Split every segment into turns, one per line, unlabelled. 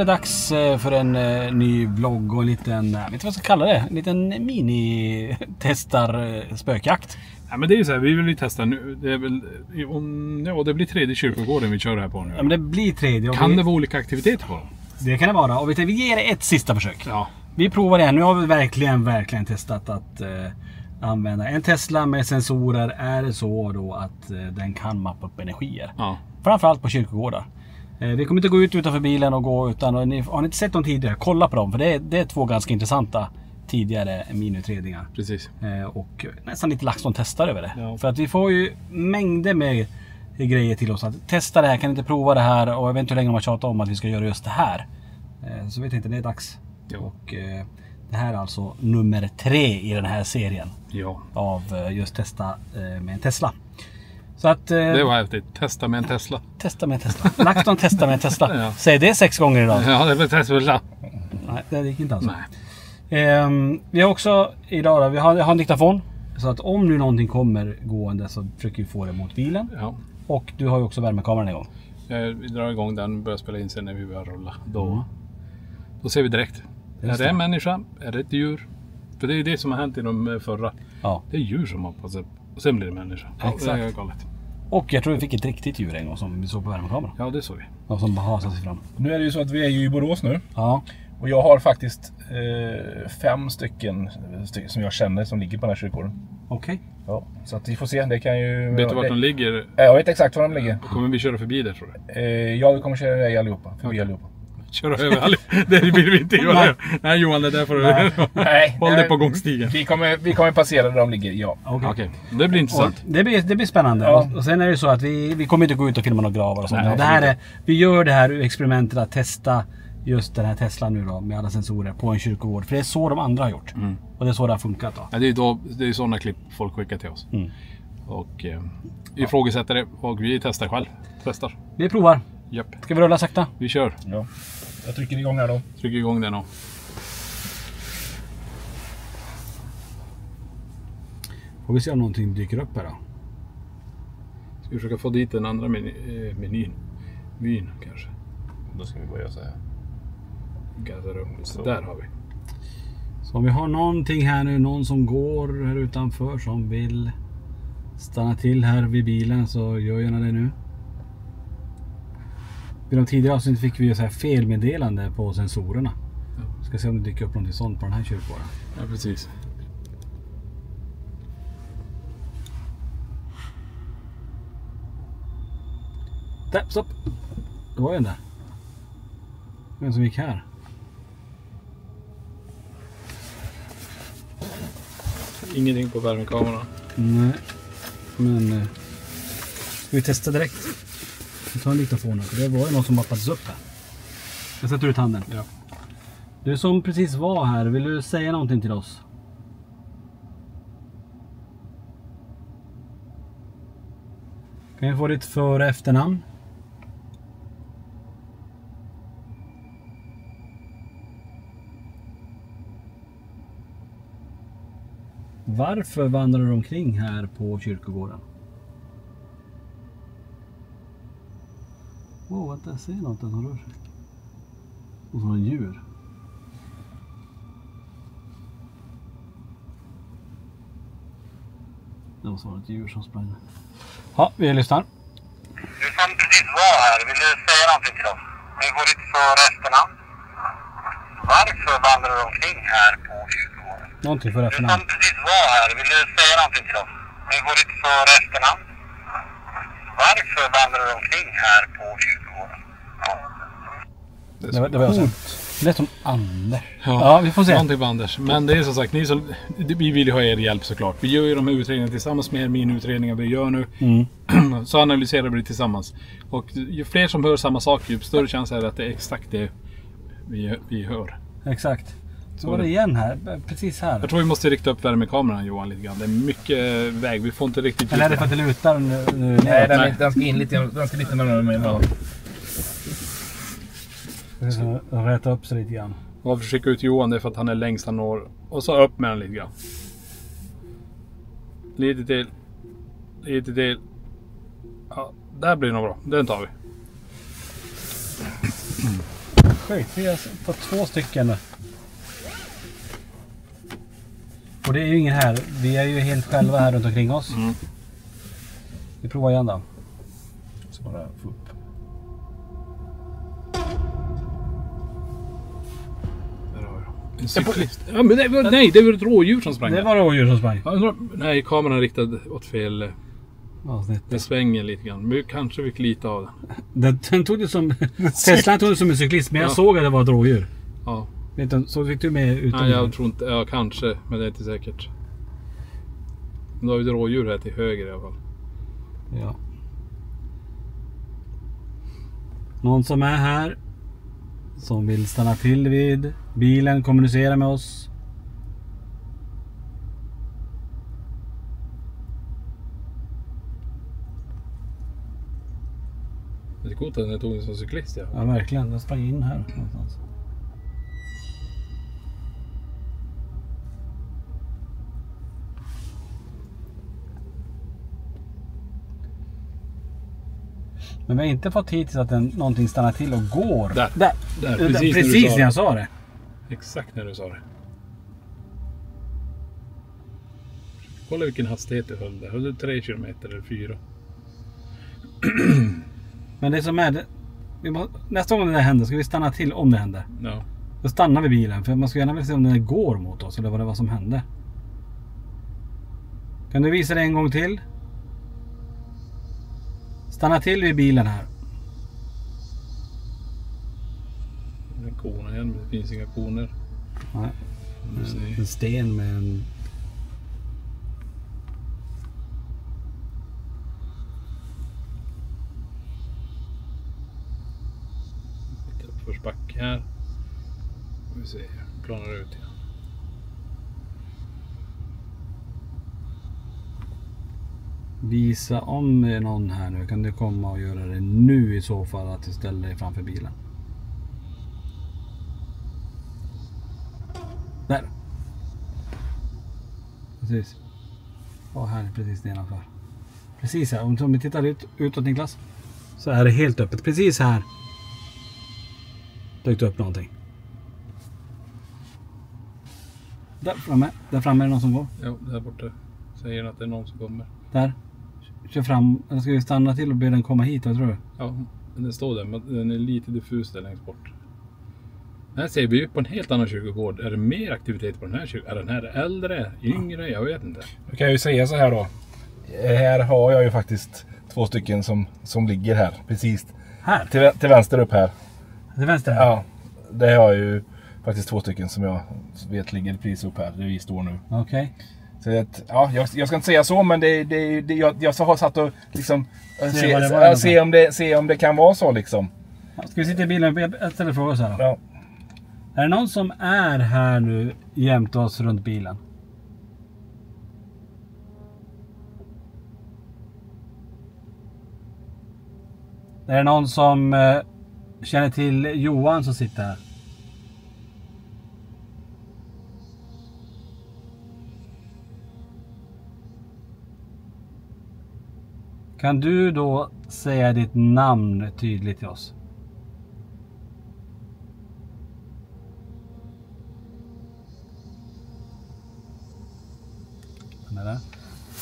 är det dags för en ny vlogg och en liten, jag vet inte vad jag ska kalla det, en liten mini-testar spökjakt.
Ja, men det är ju så här, vi vill ju testa nu. Det är väl, det blir tredje kyrkogården vi kör här på nu.
Ja, men det blir tredje.
Kan det vara olika aktiviteter på dem?
Det kan det vara. Och vi ger det ett sista försök.
Ja.
Vi provar det. Nu har vi verkligen testat att använda en Tesla med sensorer. Är det så då att den kan mappa upp energier.
Ja.
Framförallt på kyrkogårdar. Vi kommer inte gå ut utanför bilen och gå utan, och har ni inte sett dem tidigare, kolla på dem. För det är två ganska intressanta tidigare miniutredningar.
Precis.
Och nästan lite LaxTon testar över det.
Ja.
För att vi får ju mängder med grejer till oss. Att testa det här, kan inte prova det här. Och jag vet inte hur länge man tjatar om att vi ska göra just det här. Så vet jag inte, det är dags.
Ja.
Och det här är alltså nummer 3 i den här serien.
Ja.
Av just testa med en Tesla. Så att,
det var häftigt. Testa med en Tesla.
Testa med en Tesla. LaxTon testa med en Tesla.
Ja.
Säg det 6 gånger idag.
Ja, det var Tesla.
Nej, det gick inte alls.
Nej.
Vi har också idag då, jag har en diktafon. Så att om nu någonting kommer gående så försöker vi få det mot bilen.
Ja.
Och du har ju också värmekameran igång.
Vi drar igång den och börjar spela in sen när vi börjar rulla. Då ser vi direkt.
Just
är det en människa? Är det ett djur? För det är det som har hänt i de förra.
Ja.
Det är djur som hoppas upp. Och sen blir det människa. Ja,
Exakt.
det är galet.
Och jag tror vi fick ett riktigt djur en gång som vi såg på värmekameran.
Ja, det såg vi.
Och som hasade sig fram.
Nu är det ju så att vi är ju i Borås nu.
Ja.
Och jag har faktiskt 5 stycken som jag känner som ligger på den här kyrkogården.
Okej.
Ja, så att vi får se. Det kan ju...
Vet du vart de ligger?
Jag vet exakt var de ligger.
Kommer vi köra förbi där, tror du?
Ja, vi kommer köra dig allihopa. Förbi allihopa.
Köra över allihop. Det vill vi inte göra. Nej Johan, det där får du...
Nej.
Håll dig på gångstigen.
Vi kommer passera där de ligger, ja.
Okej. Det blir intressant.
Det blir spännande.
Ja.
Och sen är det så att vi kommer inte gå ut och filma några gravar och sånt.
Nej,
Det här är, vi gör det här experimentet att testa just den här Tesla nu då med alla sensorer på en kyrkogård. För det är så de andra har gjort. Och det är så det har funkat då.
Ja, det är sådana klipp folk skickar till oss. Och ifrågasätter det och vi testar själv. Testar.
Vi provar.
Japp.
Ska vi rulla sakta?
Vi kör.
Ja. Jag trycker igång här då.
Trycker igång den då.
Får vi se om någonting dyker upp här då.
Ska vi försöka få dit den andra menyn. Vyn kanske.
Då ska vi börja så här.
Gaddar upp. Så där har vi.
Så om vi har någonting här nu, någon som går här utanför som vill stanna till här vid bilen, så gör gärna det nu. Vid de tidigare avsnitt fick vi ju så här felmeddelande på sensorerna.
Ja.
Ska se om det dyker upp någonting sånt på den här kyrkogården.
Ja, precis.
Där, stopp! Det var ju en där. Vem som gick här?
Ingenting på värmekameran.
Nej, men ska vi testa direkt? Vi tar en diktafon, för det var ju någon som mappades upp här. Jag sätter ut handen.
Ja.
Du som precis var här, vill du säga någonting till oss? Kan vi få ditt för- och efternamn? Varför vandrar du omkring här på kyrkogården? Vänta, jag ser något som rör sig. Och så en djur. Det måste vara ett djur som sprang. Ja, vi lyssnar.
Du som precis var här, vill du säga någonting till oss? Hur går ditt för- och efternamn? Varför vandrar du omkring här på kyrkogården?
Någonting för
Du
efternamn.
som precis var här, vill du säga någonting till oss? Hur går ditt för- och efternamn? Varför vandrar du omkring här på kyrkogården? Ja.
Det var jag sen. Det är som Anders. Ja, vi får se.
Någonting på Anders. Men det är som sagt, vi vill ju ha er hjälp såklart. Vi gör ju de här utredningarna tillsammans med er, min utredningar vi gör nu. Så analyserar vi det tillsammans. Och ju fler som hör samma sak, ju större chans är det att det är exakt det vi hör.
Exakt. Så var det igen här, precis här.
Jag tror vi måste rikta upp värmekameran, Johan, lite grann. Det är mycket väg, vi får inte riktigt...
Eller är det för att det lutar nu?
Nej, den ska in lite, den ska lite närmare mig. Ja.
Rätta upp sig lite grann.
Varför skicka ut Johan? Det är för att han är längst han når. Och så upp med den lite grann. Lite till. Lite till. Ja, där blir det nog bra. Den tar vi.
sjukt. Vi har fått 2 stycken. Och det är ju ingen här. Vi är ju helt själva här runt omkring oss. Vi provar igen då.
Så bara få upp.
Där har jag. En cyklist. Ja, men det var, nej, det var ett rådjur som sprang.
Det var rådjur som sprang.
Ja, nej, kameran riktad åt fel.
Avsnitt.
Den svänger lite grann. Men kanske fick lite av den.
Den tog det som... Tesla tog det som en cyklist, men jag såg att det var ett rådjur.
Ja.
Vet du, så fick du med utom...
Nej, jag tror inte... Ja, kanske. Men det är inte säkert. Men då har vi ett rådjur här till höger i alla fall.
Ja. Någon som är här. Som vill stanna till vid bilen, kommunicera med oss.
Det är coolt att den tog en som cyklist. Ja.
Ja, verkligen. Den sprang in här någonstans. Men vi har inte fått hittills att någonting stannar till och går.
Där.
Precis när jag sa det.
Exakt när du sa det. Kolla vilken hastighet du höll där. Höll du 3 kilometer eller 4?
Men det som är... nästa gång det där händer ska vi stanna till om det händer.
Ja.
Då stannar vi bilen. För man ska gärna vilja se om den går mot oss. Eller vad det var som hände. Kan du visa det en gång till? Stanna till vid bilen här.
En kona igen, men det finns inga koner.
Nej. En sten med en...
Lite uppförsbacke här. Vi ser, planar ut igen.
Visa om det är någon här nu. Kan du komma och göra det nu i så fall, att du ställer dig framför bilen. Där. Precis. Och här är precis nedanför. Precis här. Om vi tittar utåt, Niklas, så är det helt öppet. Precis här dök det upp någonting. Där framme är det någon som går.
Ja, där borta. Säger att det är någon som kommer.
Där. Kör fram. Eller ska vi stanna till och be den komma hit, vad tror du?
Ja, den står där, men den är lite diffus där längst bort. Här ser vi ju på en helt annan kyrkogård. Är det mer aktivitet på den här kyrkan? Är den här äldre, yngre? Jag vet inte.
Då kan jag ju säga så här då. Här har jag ju faktiskt 2 stycken som ligger här. Precis
Här?
till vänster upp här.
Till vänster här?
Ja, det har jag ju faktiskt 2 stycken som jag vet ligger precis upp här där vi står nu.
Okej.
Så att, ja, jag ska inte säga så, men jag har satt och liksom se om det kan vara så liksom.
Ska vi sitta i bilen? Jag ställer frågor så här då.
Ja.
Är det någon som är här nu jämte oss runt bilen? Är det någon som känner till Johan som sitter här? Kan du då säga ditt namn tydligt till oss?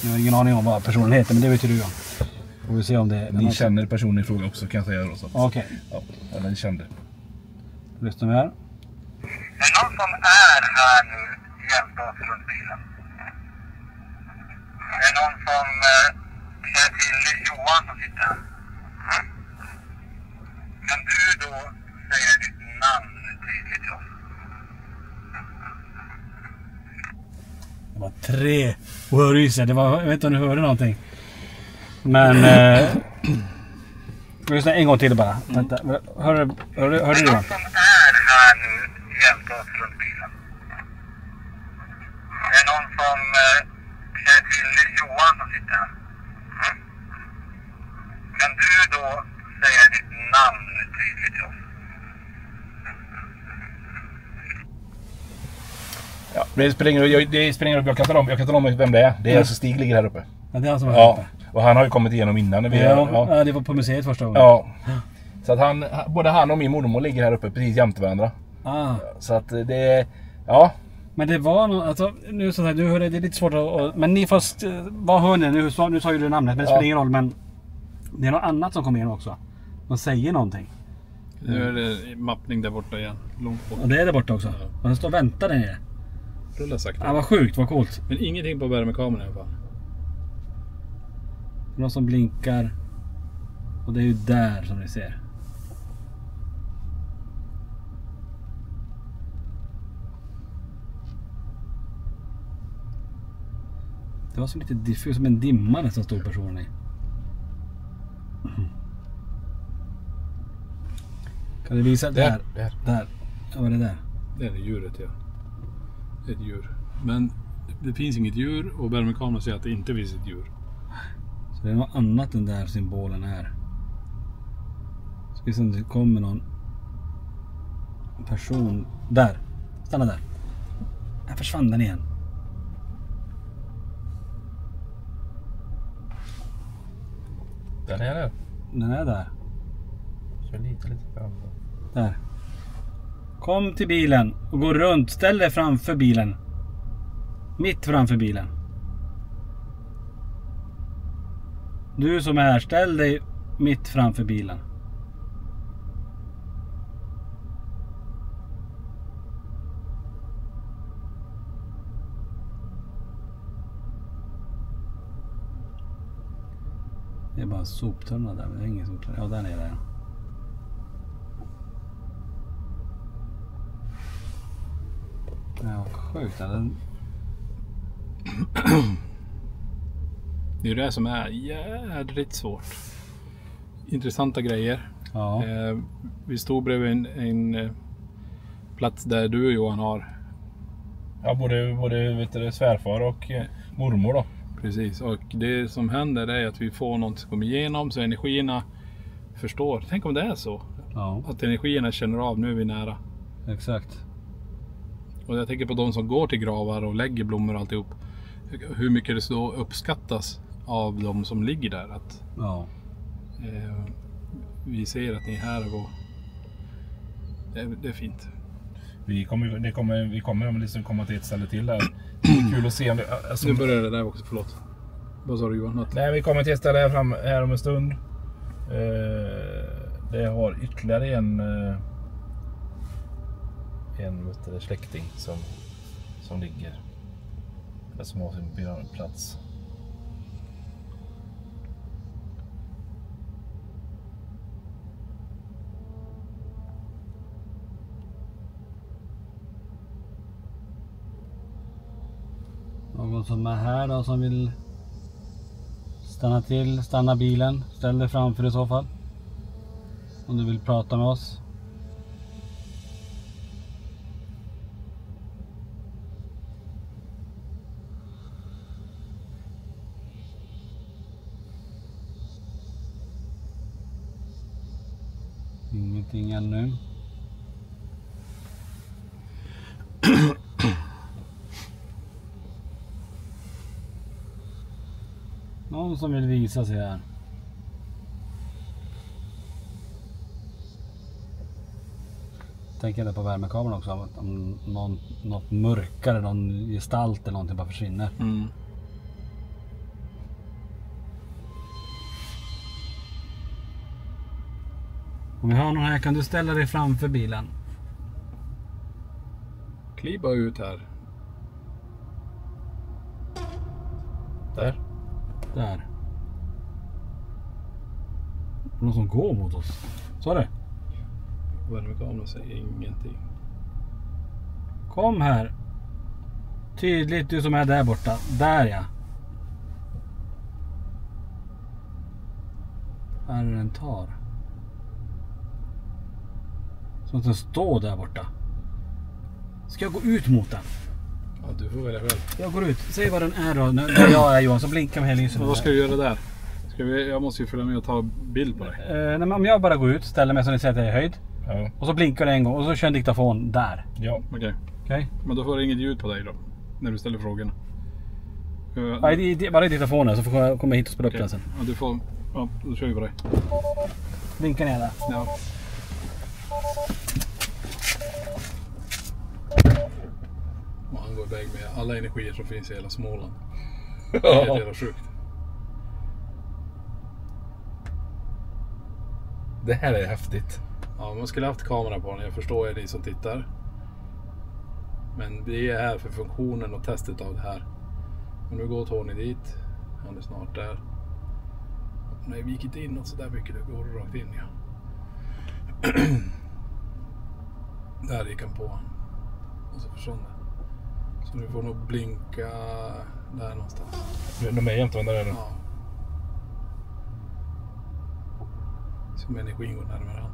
Jag har ingen aning om vad personen heter, men det vet ju du om. Får vi se om det är...
Ni känner personen i fråga också, kan jag säga då.
Okej.
Ja, eller ni kände.
Lyssna med här.
Är det någon som är här nu jämte oss runt bilen? Är det någon som känner till Johan som sitter här? Kan du då säga ditt namn tydligt till oss?
Det var 3 ryser. Det var, jag vet inte om du hörde någonting. Men... lyssna en gång till bara. Vänta. Hörde du det?
Är det någon som är här nu jämte oss runt bilen? Är det någon som känner till Johan som sitter här? Kan du då säga ditt namn tydligt till oss?
Ja, det spelar ingen roll. Jag kan tala om vem det är. Det är alltså Stig ligger här uppe.
Ja, det är han som var
Ja,
uppe.
och han har ju kommit igenom innan. När vi
Ja, det var på museet första gången.
Ja. Så att både han och min mormor ligger här uppe precis jämte varandra. Så att det, ja.
Men det var något, alltså, nu så här, du hör det är lite svårt att, men ni får, vad hör ni nu sa ju du namnet, men det spelar ingen roll, men det är något annat som kommer in också. Man säger någonting.
Nu är det mappning där borta igen, långt bort.
Och det är där borta också.
Ja.
Och den står och väntar där nere.
Rulla sakta.
Ja, vad sjukt, vad coolt.
Men ingenting på värmekameran i alla fall.
Det är någon som blinkar. Och det är ju där som ni ser. Det var som lite diffus, som en dimma nästan stod personen i. Kan du visa? Där. Där. Ja, vad är det där?
Det är det djuret, ja. Det är ett djur. Men det finns inget djur och värmekameran säger att det inte finns ett djur.
Så det är något annat än där symbolen är. Ska vi se om det kommer någon person. Där. Stanna där. Här försvann den igen.
Den är där.
Den är där.
Så lite fram.
Där. Kom till bilen och gå runt. Ställ dig framför bilen. Mitt framför bilen. Du som är här, ställ dig mitt framför bilen. Det är bara en soptunna där, men det är ingen soptunna. Ja, där nere är den. Ja, sjukt. Den...
Det är det som är jädrigt svårt. Intressanta grejer.
Ja.
Vi stod bredvid en plats där du och Johan har.
Ja, både vet du, svärfar och mormor då.
Precis, och det som händer är att vi får något som kommer igenom så energierna förstår. Tänk om det är så.
Ja.
Att energierna känner av, nu är vi nära.
Exakt.
Och jag tänker på de som går till gravar och lägger blommor och alltihop. Hur mycket det så uppskattas av de som ligger där. Att vi ser att ni är här och det är fint.
Vi kommer liksom komma till ett ställe till här. Det är kul att se om det, alltså,
Nu börjar det där också, förlåt. Vad sa du Johan?
Nej, vi kommer till ett ställe här om en stund. Det har ytterligare en släkting som ligger. Eller som har sin plats.
Någon som är här då som vill stanna bilen. Ställ dig framför i så fall. Om du vill prata med oss. Ingenting ännu. Någon som vill visa sig här. Tänker jag på värmekameran också. Om något mörkare, någon gestalt eller någonting bara försvinner.
Mm.
Om vi har någon här, kan du ställa dig framför bilen?
Kliva ut här.
Där.
Där. Någon som går mot oss. Så är det.
Värmekameran säger ingenting.
Kom här. Tydligt, du som är där borta. Där ja. Vad är det den tar? Så att den står där borta. Ska jag gå ut mot den?
Ja, du får välja själv.
Jag går ut. Säg vad den är då. När jag är Johan så blinkar med hela lyset.
Men vad ska du göra där? Jag måste ju följa med och ta bild på dig.
Nej, men om jag bara går ut, ställer mig så ni ser att jag är i höjd.
Ja.
Och så blinkar det en gång och så kör en diktafon där.
Ja.
Okej.
Okej?
Men då får jag inget ljud på dig då. När du ställer frågorna.
Ja, bara i diktafonen så kommer jag hit och spela upp den sen.
Ja, du får... Ja, då kör vi på dig.
Blinka ner där.
Ja. Och han går iväg med alla energier som finns i hela Småland. Det är helt jävla sjukt.
Det här är häftigt.
Ja, man skulle haft kamera på den. Jag förstår ni som tittar. Men vi är här för funktionen och testet av det här. Och nu går Tony dit. Han är snart där. Nej, vi gick inte inåt så där mycket. Det går rakt in, ja. Där gick han på. Och så försvann det. Så nu får nog blinka där någonstans.
De är jämte varandra där nu.
Ja. Som energin går närmare han.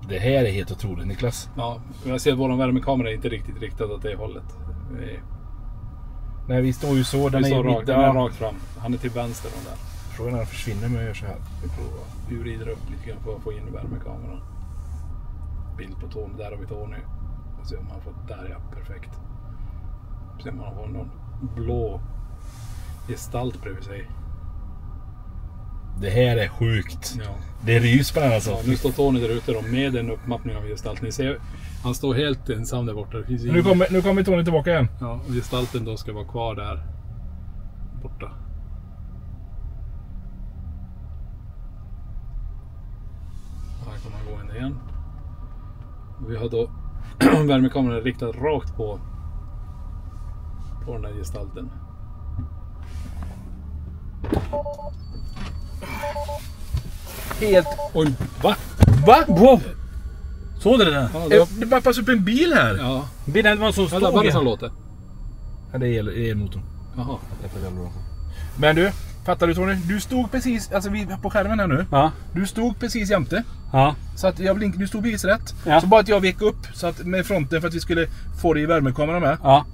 Det här är helt otroligt, Niklas.
Ja, men jag ser att vår värmekamera är inte riktigt riktad åt det hållet.
Nej, vi står ju så.
Den är rakt fram. Han är till vänster om där.
Frågan är när den försvinner men jag gör så här.
Vi provar. Vi vrider upp lite grann för att få in värmekameran. Bild på Tony. Där har vi Tony. Och se om han får... Där, ja. Perfekt. Se om han får någon blå gestalt bredvid sig.
Det här är sjukt.
Ja.
Det är rys på den alltså.
Ja, nu står Tony där ute då, med en uppmappning av gestalt. Ni ser, han står helt ensam där borta. Det finns
Nu kommer Tony tillbaka igen.
Ja, och gestalten då ska vara kvar där borta. Här kommer han gå in igen. Och vi har då värmekameran riktad rakt på den här gestalten.
Helt...
Oj, va?
Va?
Wow. Såg du det där?
Ja,
Det bara passar upp en bil här.
ja.
Bilen var så
Vad är det som
stor.
låter?
Ja, det är elmotorn.
Jaha.
Men du, fattar du Tony? Du stod precis, alltså vi på skärmen här nu.
Ja.
Du stod precis jämte.
Ja.
Så att du stod precis rätt.
Ja.
Så bara att jag vek upp så att med fronten för att vi skulle få det i värmekameran med.
Ja.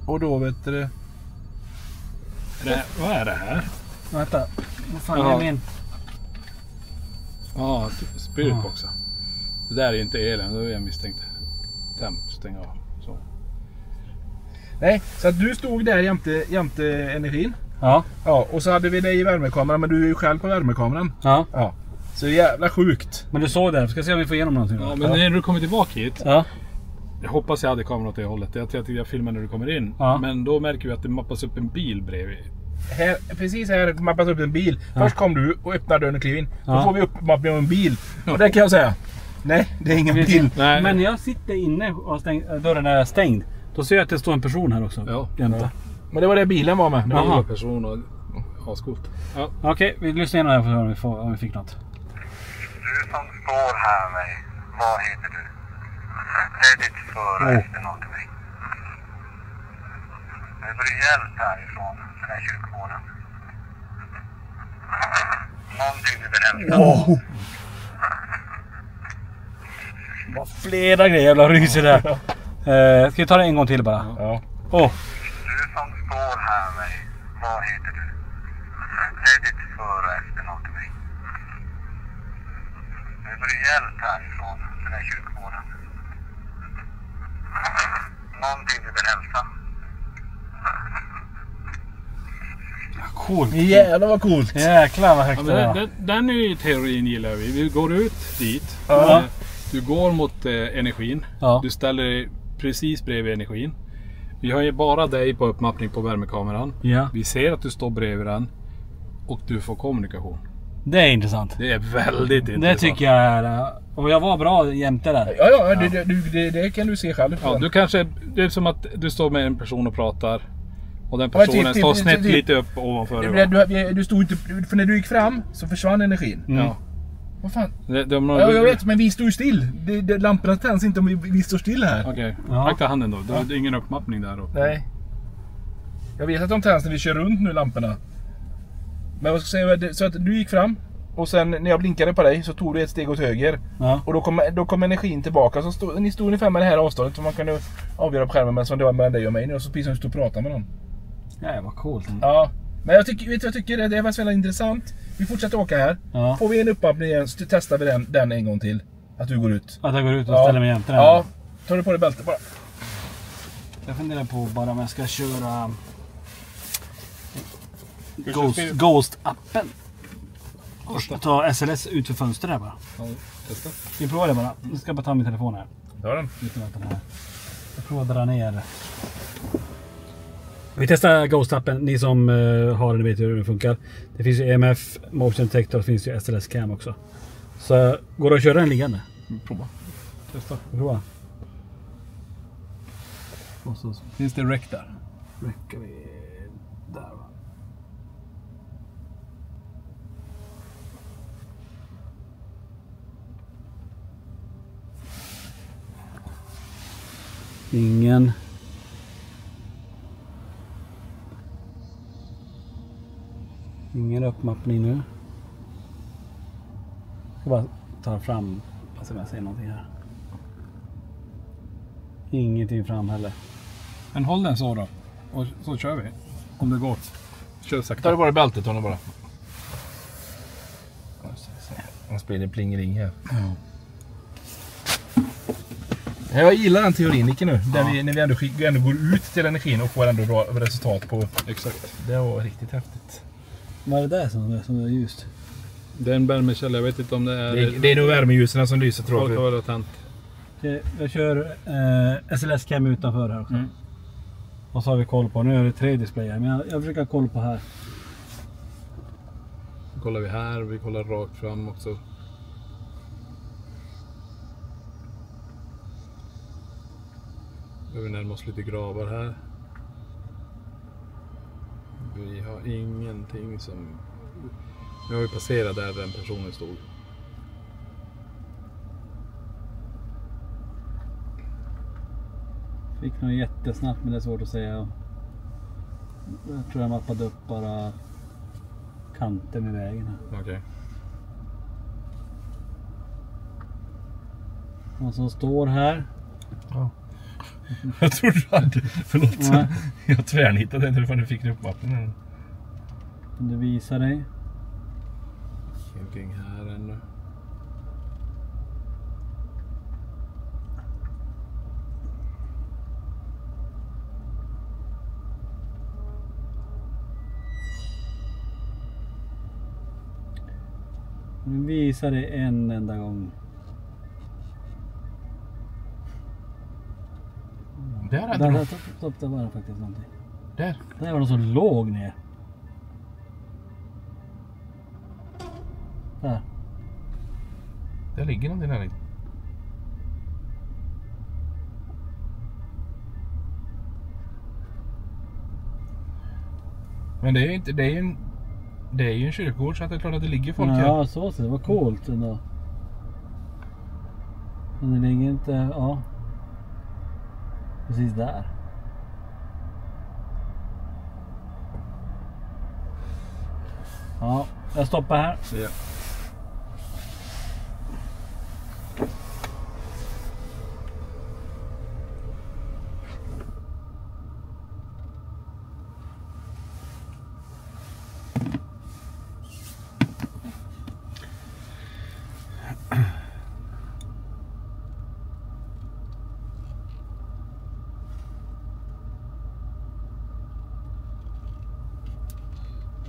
Och då vet du...
Vad är det här?
Vänta. Vad fan
Ja.
är min?
Ja, spiritboxar. Det där är inte elen, det är jag misstänkte. Temp, stänga av. Så.
Nej, så att du stod där jämte energin.
Ja.
Ja, och så hade vi dig i värmekameran, men du är ju själv på värmekameran.
Ja.
Ja. Så jävla sjukt.
Men du såg det. Ska se om vi får igenom någonting.
Ja, men när du kommer tillbaka hit.
Ja.
Jag hoppas jag hade kameran åt det hållet. Jag tror att jag filmar när du kommer in.
Ja.
Men då märker vi att det mappas upp en bil bredvid.
Precis här mappas upp en bil.
Ja.
Först kom du och öppnade dörren och klev in. Då
Ja.
får vi upp mappning av en bil. Och det kan jag säga. Nej, det är ingen bil.
Nej.
Men när jag sitter inne och dörren är stängd. Då ser jag att det står en person här också.
Ja.
Jämte.
Men det var det bilen var med.
Det var
Jaha.
en person och ascoolt. Ja.
Okej, vi lyssnar igenom här för att höra om vi fick något.
Du som står här med mig, vad heter du? Säg ditt för- och efternamn till mig. Nu får du hjälp härifrån, den här kyrkogården. Någonting du vill hälsa.
Vad flera grejer, jävla ryser där. Ska vi ta det en gång till bara?
Ja.
Åh.
Du som står här med mig, vad heter du? Säg ditt för- och efternamn till mig. Nu får du hjälp härifrån, den här kyrkogården. Någonting du vill hälsa.
Coolt.
Jävlar vad coolt.
Jäklar vad högt
Ja,
det
men
var.
den är ju teorin gillar vi. Vi går ut dit.
Ja.
Du går mot energin.
Ja.
Du ställer dig precis bredvid energin. Vi har ju bara dig på uppmappning på värmekameran.
Ja.
Vi ser att du står bredvid den. Och du får kommunikation.
Det är intressant.
Det är väldigt intressant.
Det tycker jag är... Och jag var bra jämte där.
Ja, det kan du se själv.
Ja, du kanske... Det är som att du står med en person och pratar. Och den personen står snett lite upp ovanför dig.
Du stod inte... För när du gick fram så försvann energin.
Ja.
Vad fan?
Ja,
Ja, jag vet, men vi stod ju still. Lamporna tänds inte om vi står still här.
Okej,
Ja.
akta handen då. Det är ingen uppmappning där då.
Nej. Jag vet att de tänds när vi kör runt nu lamporna. Men vad ska jag säga, så att du gick fram. Och sen när jag blinkade på dig så tog du ett steg åt höger.
Ja.
Och då kom energin tillbaka. Så ni stod ungefär med det här avståndet som man kunde avgöra på skärmen. Men som det var mellan dig och mig nu. Och så precis som du stod och pratade med någon.
Ja, vad coolt.
Ja. Men jag tycker, vet du, jag tycker det var så väldigt intressant. Vi fortsätter åka här.
Ja.
Får vi en uppmappning igen så testar vi den en gång till. Att du går ut.
Att jag går ut och ställer mig jämte den.
Ja. Tar du på dig bältet bara.
Jag funderar på bara om jag ska köra
Ghost.
Ghost-appen. Ta SLS ut för fönstret där bara.
Ja, testa.
Vi provar det bara. Nu ska jag bara ta min telefon här.
Det har den.
Jag provar att dra ner. Vi testar Ghost-appen. Ni som har den vet hur den funkar. Det finns ju EMF, Motion Detector, det finns ju SLS Cam också. Så går det att köra den liggande?
Prova.
Testa.
Prova.
Och så finns det rec där.
Räcker vi där va? Ingen. Ingen uppmappning nu. Jag ska bara ta fram, så jag säger någonting här. Ingenting fram heller.
Men håll den så då. Och så kör vi. Om det går. Kör
Ta
sakta.
det bara i bältet, ta det bara. Han spelar plingering här.
Ja.
Jag gillar den teorin, Nicke, nu. Där när vi ändå går ut till energin och får ändå resultat på.
Exakt.
Det var riktigt häftigt.
Vad är det där som är ljust?
Det är en värmekälla. Jag vet inte om det är...
Det är nog värmeljusen som lyser, tror
Folk
jag.
har varit tänt.
Jag kör SLS Cam utanför här också.
Mm.
Och så har vi koll på, nu är det 3 displayer, men jag försöker ha koll på här.
Så kollar vi här. Vi kollar rakt fram också. Vi närmar oss lite gravar här. Vi har ingenting som... Nu har vi passerat där den personen stod.
Fick nog jättesnabbt, men det är svårt att säga. Jag tror jag mappade upp bara kanten i vägen här.
Okej.
Och som står här.
Ja. Jag tror du hade... Förlåt.
Nej.
Jag tvärnitade inte för du fick upp vatten.
Om du visar dig.
Ingenting här ännu.
Nu visar det en enda gång.
Där hade du...
Där var det faktiskt någonting.
Där.
Där var det så låg ner. Där.
Där ligger någonting där. Men det är ju inte... Det är ju en kyrkogård, så att det är klart att det ligger folk här.
Ja, så ser det. var coolt ändå. Men det ligger inte... Ja. Precis där. Ja, jag stoppar här.
Ja.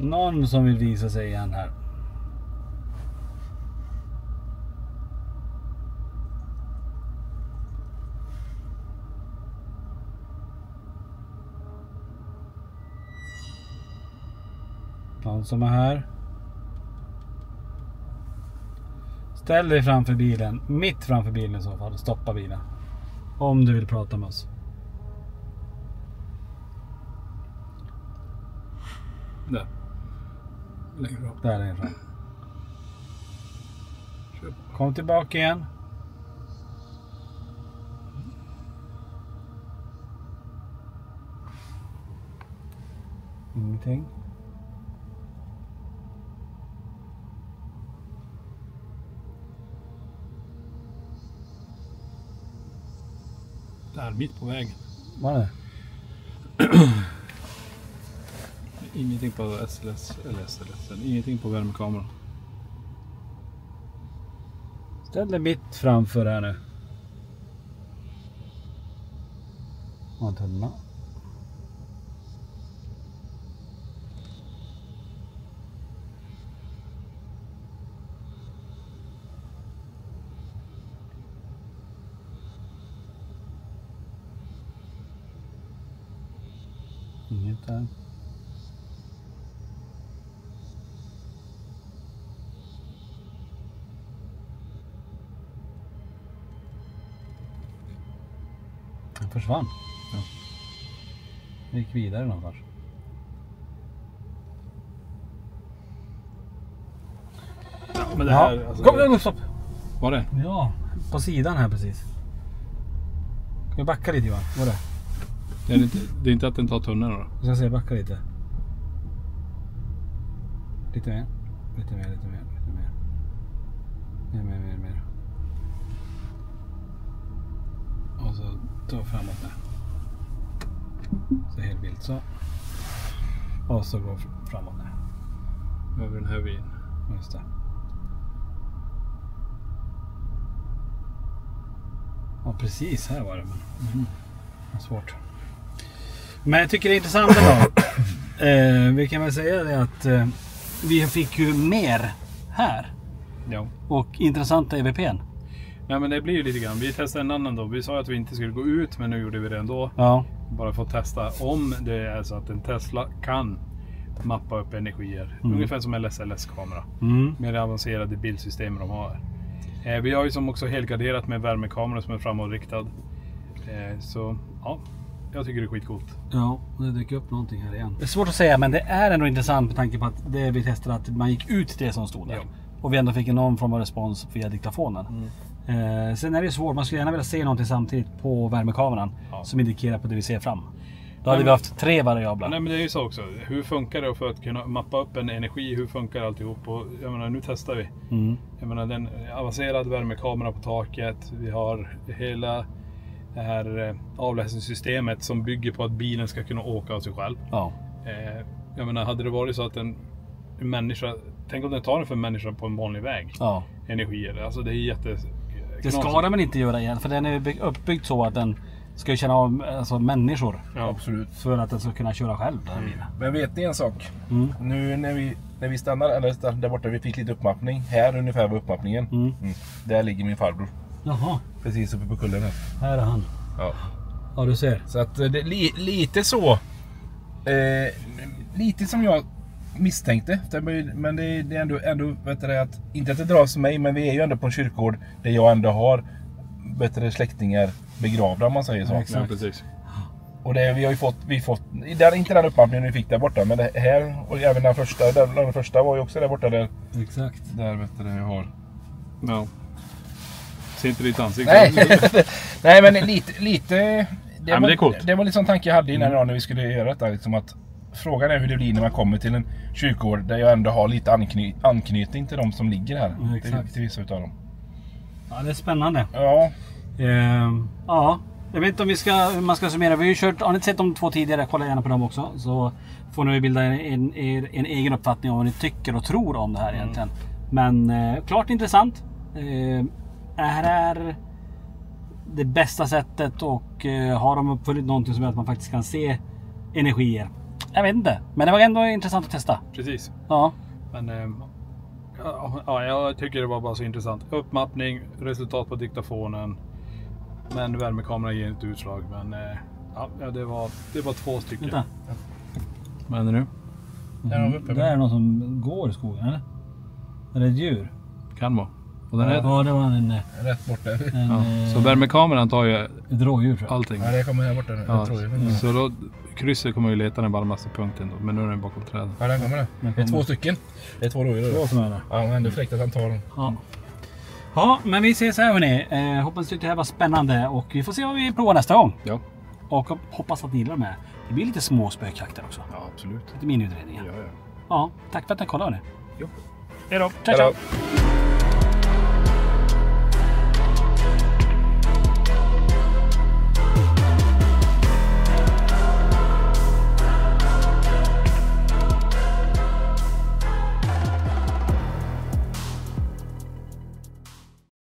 Någon som vill visa sig igen här. Någon som är här. Ställ dig framför bilen. Mitt framför bilen i så fall. Stoppa bilen. Om du vill prata med oss.
Där. Längre fram.
Där längre fram.
Kör.
Kom tillbaka igen. Ingenting.
Där, mitt på vägen.
Var det?
Ingenting på SLS, eller SLS. Ingenting på värmekameran.
Ställ dig mitt framför här nu. Och tunna. Inget där. Den försvann. Ja. Vi gick vidare någonstans.
Ja, men det här... Alltså,
Kom, stopp!
Var det?
Ja, på sidan här precis. Kan vi backa lite Johan? Vad är det?
Det är inte att den tar tunneln då?
Jag ska se, backa lite. Lite mer. Lite mer, lite mer, lite mer. Mer. Och så ta framåt där. Så helt vilt så. Och så går framåt där.
Över den här vin.
Just det. Ja, precis här var det. Men det var svårt. Men jag tycker det är intressant då. Vi kan väl säga det att vi fick ju mer här.
Ja.
Och intressanta EVPn.
Ja, men det blir ju lite grann. Vi testade en annan då. Vi sa att vi inte skulle gå ut, men nu gjorde vi det ändå.
Ja.
Bara för att testa om det är så att en Tesla kan mappa upp energier. Ungefär som LSLS-kamera. Med det avancerade bildsystem de har. Vi har ju som också helgarderat med värmekamera som är framåtriktad. Så ja, jag tycker det är skitcoolt.
Ja, det dyker upp någonting här igen. Det är svårt att säga, men det är ändå intressant med tanke på att det vi testade att man gick ut till det som stod där. Ja. Och vi ändå fick någon form av respons via diktafonen. Sen är det svårt, man skulle gärna vilja se någonting samtidigt på värmekameran som indikerar på det vi ser fram. Då hade vi haft 3 variabler.
Nej, men det är ju så också. Hur funkar det för att kunna mappa upp en energi? Hur funkar alltihop? Och jag menar, nu testar vi. Jag menar, den avancerad värmekamera på taket. Vi har hela det här avläsningssystemet som bygger på att bilen ska kunna åka av sig själv. Ja. Jag menar, hade det varit så att en människa, tänk om den tar den för en människa på en vanlig väg. Ja. Energier, alltså det är jätte...
Det ska den inte göra igen, för den är uppbyggd så att den ska känna av alltså, människor.
Ja, absolut.
För att den ska kunna köra själv.
Men vet ni en sak? Nu när vi stannar, eller där borta, vi fick lite uppmappning. Här ungefär var uppmappningen. Där ligger min farbror.
Jaha.
Precis uppe på kullen här.
Här är han.
Ja.
Ja, du ser.
Så att det lite så. Lite som jag misstänkte. Men det är ändå vet du, att, inte att det dras mig, men vi är ju ändå på en kyrkogård där jag ändå har bättre släktingar begravda, om man säger så.
Ja, precis.
Och det vi har ju fått där, inte den uppmappningen vi fick där borta, men det här, och även den första var ju också där borta där.
Exakt.
Där vet du, jag har.
Ja. Ser inte ditt ansikte.
Nej. Nej, men lite
det, men det är coolt.
Det var liksom tanke jag hade innan när vi skulle göra detta, liksom att frågan är hur det blir när man kommer till en kyrkogård där jag ändå har lite anknytning till de som ligger här. Till vissa utav dem.
Ja, det är spännande.
Ja.
Ja, jag vet inte om hur man ska summera. Vi har ju kört, har ni inte sett de 2 tidigare, kolla gärna på dem också. Så får ni bilda en egen uppfattning om vad ni tycker och tror om det här egentligen. Men klart intressant. Är det bästa sättet, och har de uppfyllt någonting som gör att man faktiskt kan se energier? Jag vet inte, men det var ändå intressant att testa.
Precis.
Ja. Men
jag tycker det var bara så intressant. Uppmappning, resultat på diktafonen. Men värmekameran ger inte utslag. Men det var 2 stycken.
Vänta.
Vad händer nu?
Där är någon som går i skogen, eller? Är det ett djur?
Kan vara. Och den
det var en
rätt borta.
Så värmekameran tar ju
ett rådjur, tror jag.
Allting.
Ja, det kommer här borta nu.
Ja, så då krysset kommer ju leta den varmaste punkten då, men nu är den bakom träden.
Ja, den kommer det. Det är 2 stycken. Det är 2 rådjur.
2 som är där.
Ja, men ändå fräckt att han tar dem.
Ja. Ja, men vi ses här, hörni. Hoppas att det här var spännande, och vi får se vad vi provar nästa gång.
Ja.
Och hoppas att ni gillar med. Det blir lite små spökjakter också.
Ja, absolut.
Lite miniutredningar.
Ja.
Ja, tack för att ni kollade, hörni.
Jo.
Hej då. Ciao, ciao.